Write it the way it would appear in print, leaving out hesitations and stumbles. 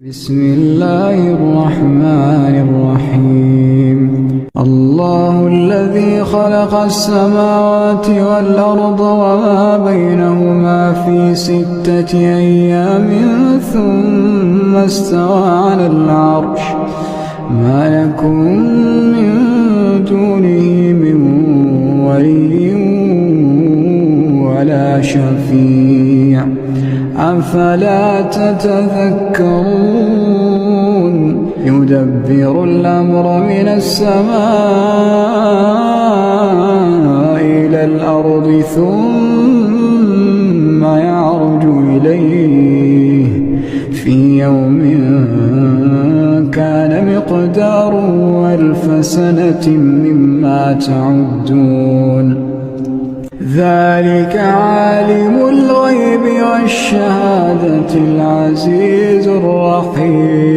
بسم الله الرحمن الرحيم. الله الذي خلق السماوات والأرض وما بينهما في 6 أيام ثم استوى على العرش. ما لكم من دونه من ولي ولا شفيع أفلا تتذكرون. يدبر الأمر من السماء إلى الأرض ثم يعرج إليه في يوم كان مقداره 1000 سنة مما تعدون. ذلك عالم الغيب والشهادة العزيز الرحيم.